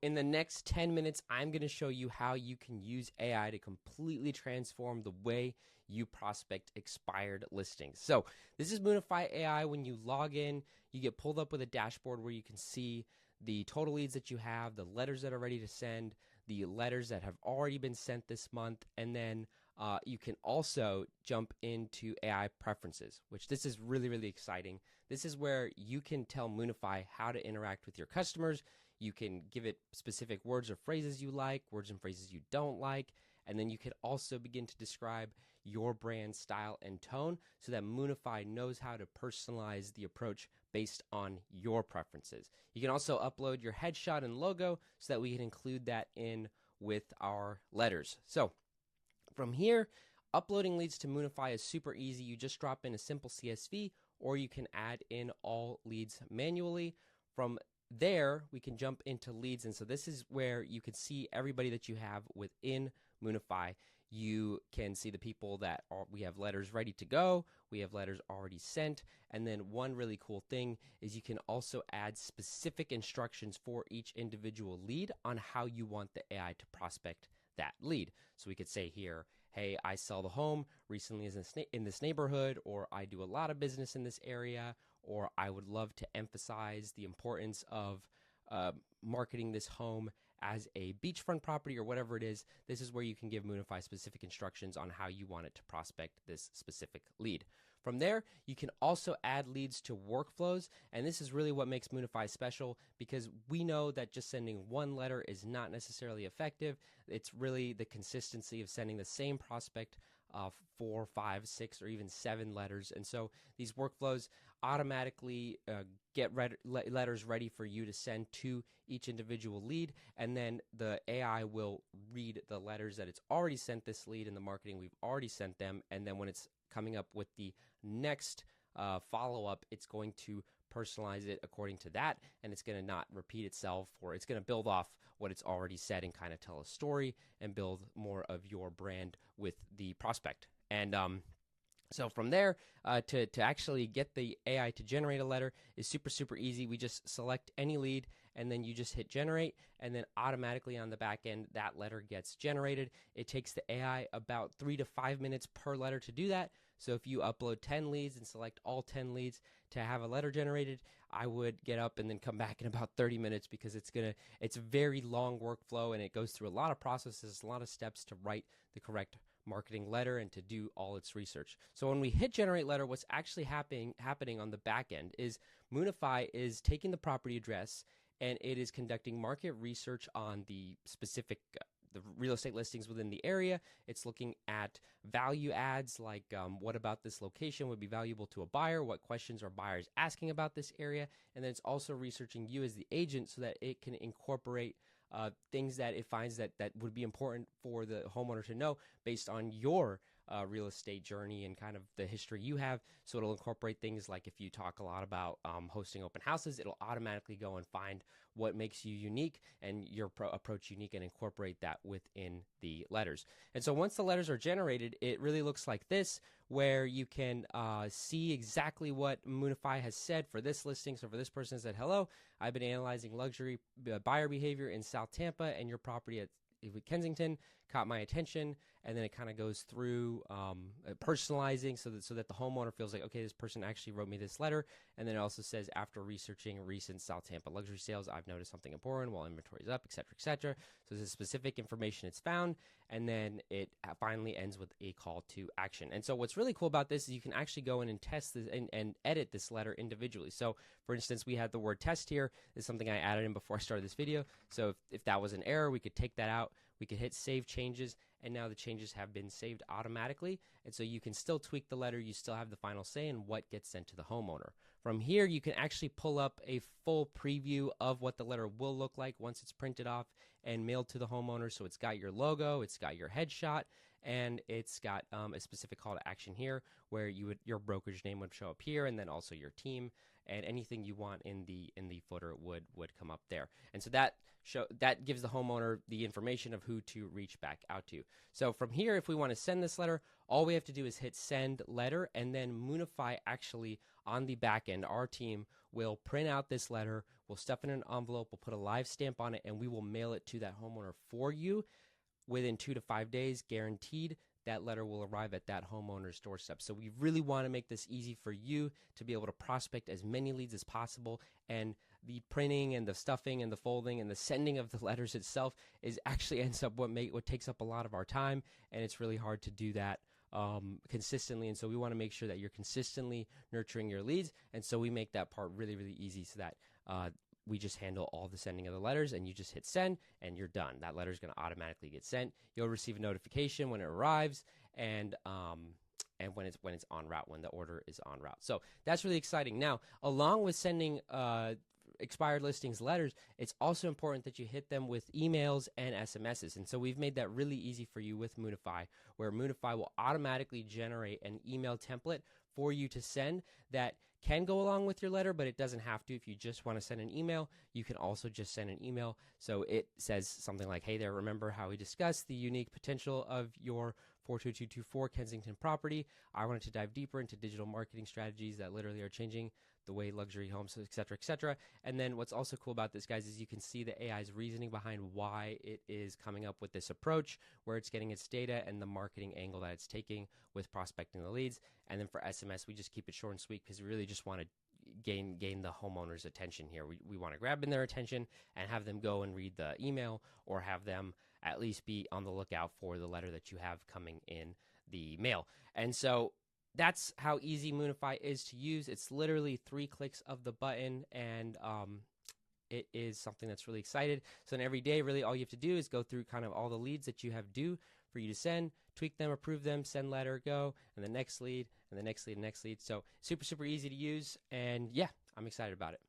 In the next 10 minutes, I'm going to show you how you can use AI to completely transform the way you prospect expired listings. So, this is Moonify AI. When you log in, you get pulled up with a dashboard where you can see the total leads that you have, the letters that are ready to send, the letters that have already been sent this month, and then you can also jump into AI preferences, which this is really, really exciting. This is where you can tell Moonify how to interact with your customers. You can give it specific words or phrases you like, words and phrases you don't like, and then you can also begin to describe your brand style and tone so that Moonify knows how to personalize the approach based on your preferences. You can also upload your headshot and logo so that we can include that in with our letters. So from here, uploading leads to Moonify is super easy. You just drop in a simple CSV, or you can add in all leads manually. From there, we can jump into leads. And so this is where you can see everybody that you have within Moonify. You can see the people that we have letters ready to go. We have letters already sent. And then one really cool thing is you can also add specific instructions for each individual lead on how you want the AI to prospect that lead. So we could say here, hey, I sell the home recently in this neighborhood, or I do a lot of business in this area, or I would love to emphasize the importance of marketing this home as a beachfront property, or whatever it is. This is where you can give Moonify specific instructions on how you want it to prospect this specific lead. From there, you can also add leads to workflows, and this is really what makes Moonify special, because we know that just sending one letter is not necessarily effective. It's really the consistency of sending the same prospect 4, 5, 6, or even 7 letters. And so these workflows automatically get letters ready for you to send to each individual lead, and then the AI will read the letters that it's already sent this lead in the marketing we've already sent them, and then when it's coming up with the next follow-up, it's going to personalize it according to that, and it's going to not repeat itself, or it's going to build off what it's already said and kind of tell a story and build more of your brand with the prospect. And so from there, to actually get the AI to generate a letter is super, super easy. We just select any lead, and then you just hit generate, and then automatically on the back end, that letter gets generated. It takes the AI about 3 to 5 minutes per letter to do that. So if you upload 10 leads and select all 10 leads to have a letter generated, I would get up and then come back in about 30 minutes, because it's a very long workflow, and it goes through a lot of processes, a lot of steps to write the correct marketing letter and to do all its research. So when we hit generate letter, what's actually happening on the back end is Moonify is taking the property address, and it is conducting market research on the specific the real estate listings within the area. It's looking at value adds, like what about this location would be valuable to a buyer? What questions are buyers asking about this area? And then it's also researching you as the agent so that it can incorporate things that it finds that would be important for the homeowner to know based on your real estate journey and kind of the history you have. So it'll incorporate things like if you talk a lot about hosting open houses, it'll automatically go and find what makes you unique and your approach unique and incorporate that within the letters. And so once the letters are generated, it really looks like this, where you can see exactly what Moonify has said for this listing. So for this person, it said, hello, I've been analyzing luxury buyer behavior in South Tampa, and your property at Kensington caught my attention. And then it kind of goes through personalizing so that the homeowner feels like, okay, this person actually wrote me this letter. And then it also says, after researching recent South Tampa luxury sales, I've noticed something important while inventory is up, et cetera, et cetera. So this is specific information it's found. And then it finally ends with a call to action. And so what's really cool about this is you can actually go in and test this and edit this letter individually. So for instance, we had the word test here. This is something I added in before I started this video. So if that was an error, we could take that out. We could hit save changes, and now the changes have been saved automatically. And so you can still tweak the letter. You still have the final say in what gets sent to the homeowner. From here, you can actually pull up a full preview of what the letter will look like once it's printed off and mailed to the homeowner. So it's got your logo, it's got your headshot, and it's got a specific call to action here where your brokerage name would show up here, and then also your team, and anything you want in the footer would come up there. And so that gives the homeowner the information of who to reach back out to. So from here, if we want to send this letter, all we have to do is hit send letter, and then Moonify actually on the back end, our team will print out this letter We'll stuff it in an envelope, we'll put a live stamp on it, and we will mail it to that homeowner for you within 2 to 5 days, guaranteed. That letter will arrive at that homeowner's doorstep. So we really want to make this easy for you to be able to prospect as many leads as possible. And the printing and the stuffing and the folding and the sending of the letters itself is actually ends up what takes up a lot of our time, and it's really hard to do that consistently. And so we want to make sure that you're consistently nurturing your leads, and so we make that part really, really easy so that we just handle all the sending of the letters, and you just hit send and you're done. That letter is going to automatically get sent. You'll receive a notification when it arrives, and when it's en route, when the order is en route. So that's really exciting. Now, along with sending expired listings letters, it's also important that you hit them with emails and SMSs. And so we've made that really easy for you with Moonify, where Moonify will automatically generate an email template for you to send that can go along with your letter, but it doesn't have to. If you just want to send an email, you can also just send an email. So it says something like, hey there, remember how we discussed the unique potential of your 42224 Kensington property? I wanted to dive deeper into digital marketing strategies that literally are changing the way luxury homes, et cetera, et cetera. And then what's also cool about this, guys, is you can see the AI's reasoning behind why it is coming up with this approach, where it's getting its data and the marketing angle that it's taking with prospecting the leads. And then for SMS, we just keep it short and sweet because we really just want to gain the homeowner's attention here. We want to grab in their attention and have them go and read the email, or have them at least be on the lookout for the letter that you have coming in the mail. And so that's how easy Moonify is to use. It's literally 3 clicks of the button, and it is something that's really excited. So then every day, really all you have to do is go through kind of all the leads that you have due for you to send, tweak them, approve them, send letter, go, and the next lead, and the next lead, and next lead. So super, super easy to use, and yeah, I'm excited about it.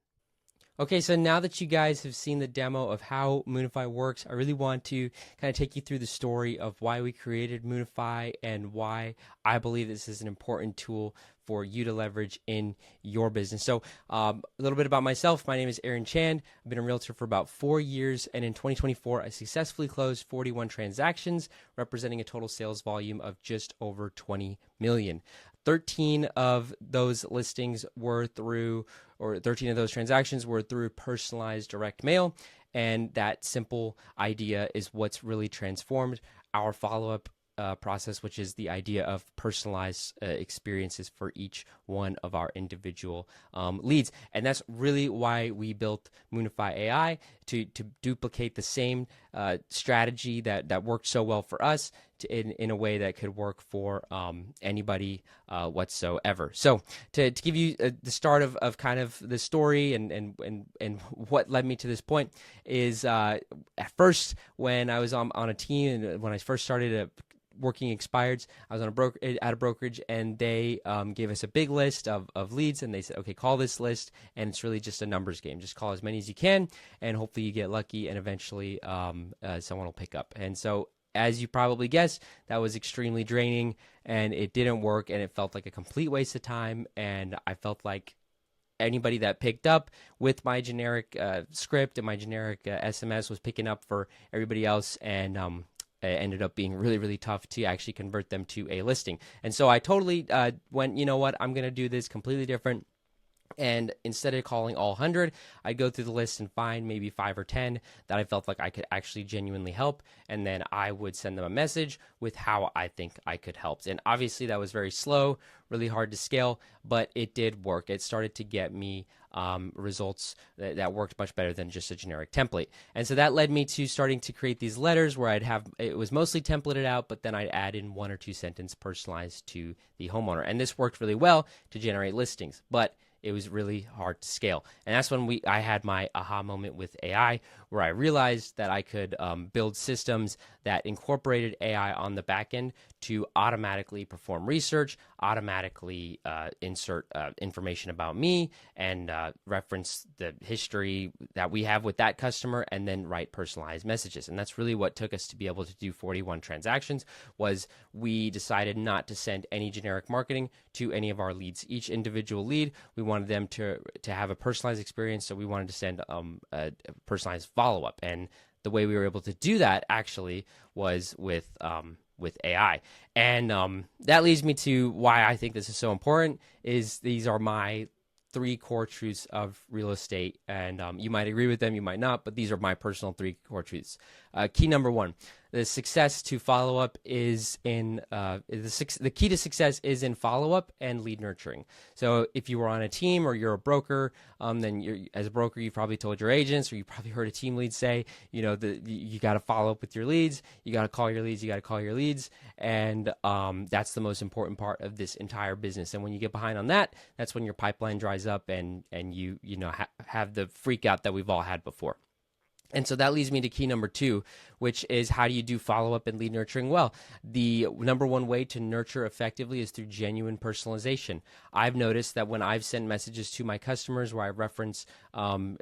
Okay, so now that you guys have seen the demo of how Moonify works, I really want to kind of take you through the story of why we created Moonify and why I believe this is an important tool for you to leverage in your business. So a little bit about myself. My name is Aaron Chand. I've been a realtor for about 4 years, and in 2024, I successfully closed 41 transactions, representing a total sales volume of just over 20 million. 13 of those listings were through, or 13 of those transactions were through personalized direct mail. And that simple idea is what's really transformed our follow-up process, which is the idea of personalized experiences for each one of our individual leads. And that's really why we built Moonify AI, to duplicate the same strategy that worked so well for us in a way that could work for anybody whatsoever. So to give you the start of kind of the story and what led me to this point is at first, when I was on a team, and when I first started working expireds, I was on at a brokerage, and they gave us a big list of leads, and they said, okay, call this list, and it's really just a numbers game. Just call as many as you can, and hopefully you get lucky, and eventually someone will pick up. And so, as you probably guessed, that was extremely draining, and it didn't work, and it felt like a complete waste of time, and I felt like anybody that picked up with my generic script and my generic SMS was picking up for everybody else, and it ended up being really, really tough to actually convert them to a listing. And so I totally went, you know what, I'm going to do this completely different. And instead of calling all 100, I'd go through the list and find maybe 5 or 10 that I felt like I could actually genuinely help. And then I would send them a message with how I think I could help. And obviously that was very slow, really hard to scale, but it did work. It started to get me results that worked much better than just a generic template. And so that led me to starting to create these letters where it was mostly templated out, but then I'd add in 1 or 2 sentence personalized to the homeowner. And this worked really well to generate listings, but it was really hard to scale. And that's when I had my aha moment with AI, where I realized that I could build systems that incorporated AI on the back end to automatically perform research, automatically insert information about me, and reference the history that we have with that customer, and then write personalized messages. And that's really what took us to be able to do 41 transactions. Was we decided not to send any generic marketing to any of our leads. Each individual lead, we wanted them to have a personalized experience, so we wanted to send a personalized follow-up. And the way we were able to do that actually was with AI. And that leads me to why I think this is so important. Is these are my three core truths of real estate, and you might agree with them, you might not, but these are my personal three core truths. Key number one: the success to follow up is in the key to success is in follow up and lead nurturing. So if you were on a team or you're a broker, then as a broker, you've probably told your agents, or you probably heard a team lead say, you got to follow up with your leads, you got to call your leads, you got to call your leads, and that's the most important part of this entire business. And when you get behind on that, that's when your pipeline dries up and you have the freak out that we've all had before. And so that leads me to key number two, which is how do you do follow-up and lead nurturing well? The number one way to nurture effectively is through genuine personalization. I've noticed that when I've sent messages to my customers where I reference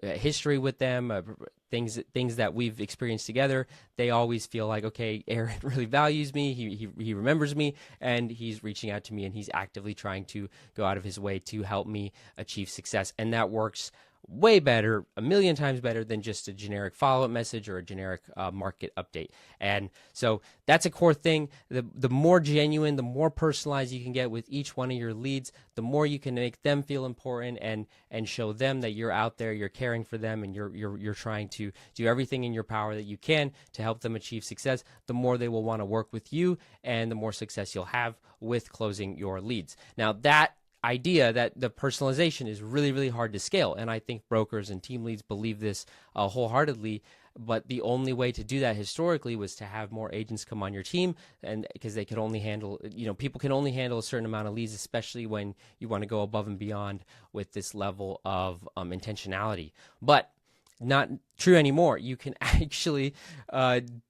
history with them, things that we've experienced together, they always feel like, okay, Aaron really values me, he remembers me, and he's reaching out to me, and he's actively trying to go out of his way to help me achieve success. And that works way better, a million times better than just a generic follow-up message or a generic market update. And so that's a core thing. The more genuine, the more personalized you can get with each one of your leads, the more you can make them feel important and show them that you're out there, you're caring for them, and you're trying to do everything in your power that you can to help them achieve success, the more they will want to work with you, and the more success you'll have with closing your leads. Now, that idea that the personalization is really, really hard to scale. And I think brokers and team leads believe this wholeheartedly. But the only way to do that historically was to have more agents come on your team, and because they could only handle, people can only handle a certain amount of leads, especially when you want to go above and beyond with this level of intentionality. But not true anymore. You can actually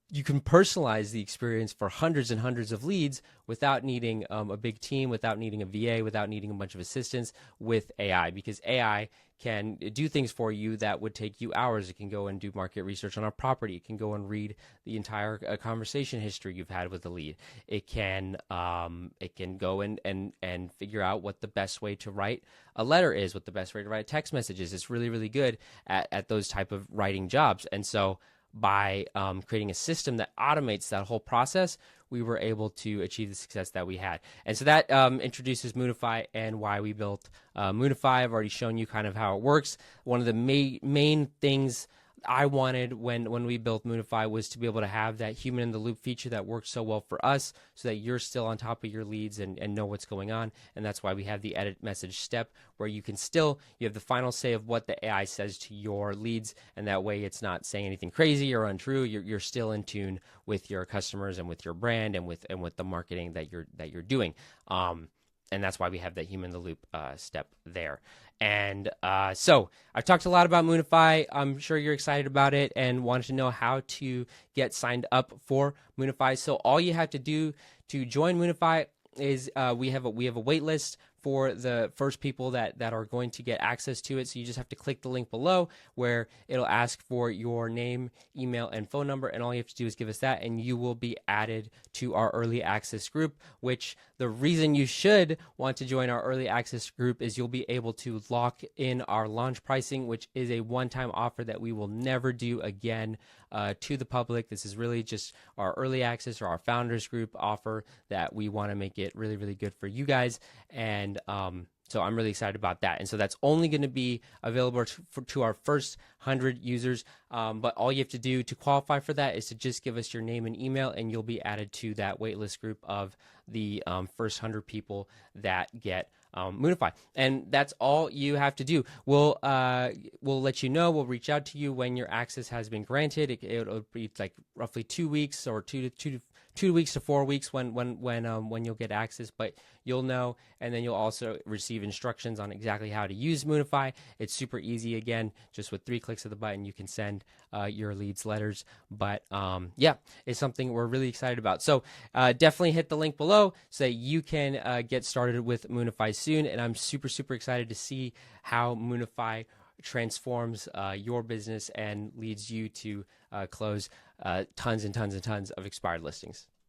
you can personalize the experience for hundreds and hundreds of leads without needing a big team, without needing a VA, without needing a bunch of assistants with AI, because AI can do things for you that would take you hours. It can go and do market research on a property. It can go and read the entire conversation history you've had with the lead. It can go and figure out what the best way to write a letter is, what the best way to write a text message is. It's really, really good at those type of writing jobs. And so by creating a system that automates that whole process, we were able to achieve the success that we had. And so that introduces Moonify and why we built Moonify. I've already shown you kind of how it works. One of the main things I wanted when we built Moonify was to be able to have that human in the loop feature that works so well for us, so that you're still on top of your leads and know what's going on. And that's why we have the edit message step, where you have the final say of what the AI says to your leads, and that way it's not saying anything crazy or untrue. You're still in tune with your customers and with your brand and with the marketing that you're doing. And that's why we have that human in the loop step there. And so I've talked a lot about Moonify. I'm sure you're excited about it and wanted to know how to get signed up for Moonify. So all you have to do to join Moonify is we have a wait list for the first people that are going to get access to it. So you just have to click the link below where it'll ask for your name, email, and phone number. And all you have to do is give us that, and you will be added to our early access group, which the reason you should want to join our early access group is you'll be able to lock in our launch pricing, which is a one-time offer that we will never do again to the public. This is really just our early access or our founders group offer that we want to make it really, really good for you guys. And so I'm really excited about that. And so that's only going to be available to our first 100 users. But all you have to do to qualify for that is to just give us your name and email, and you'll be added to that waitlist group of the first 100 people that get Moonify. And that's all you have to do. We'll let you know. We'll reach out to you when your access has been granted. It'll be like roughly 2 weeks or 2 weeks to 4 weeks when you'll get access, but you'll know, and then you'll also receive instructions on exactly how to use Moonify. It's super easy. Again, just with 3 clicks of the button, you can send your leads letters. But yeah, it's something we're really excited about. So definitely hit the link below so that you can get started with Moonify soon. And I'm super, super excited to see how Moonify transforms your business and leads you to close tons and tons and tons of expired listings.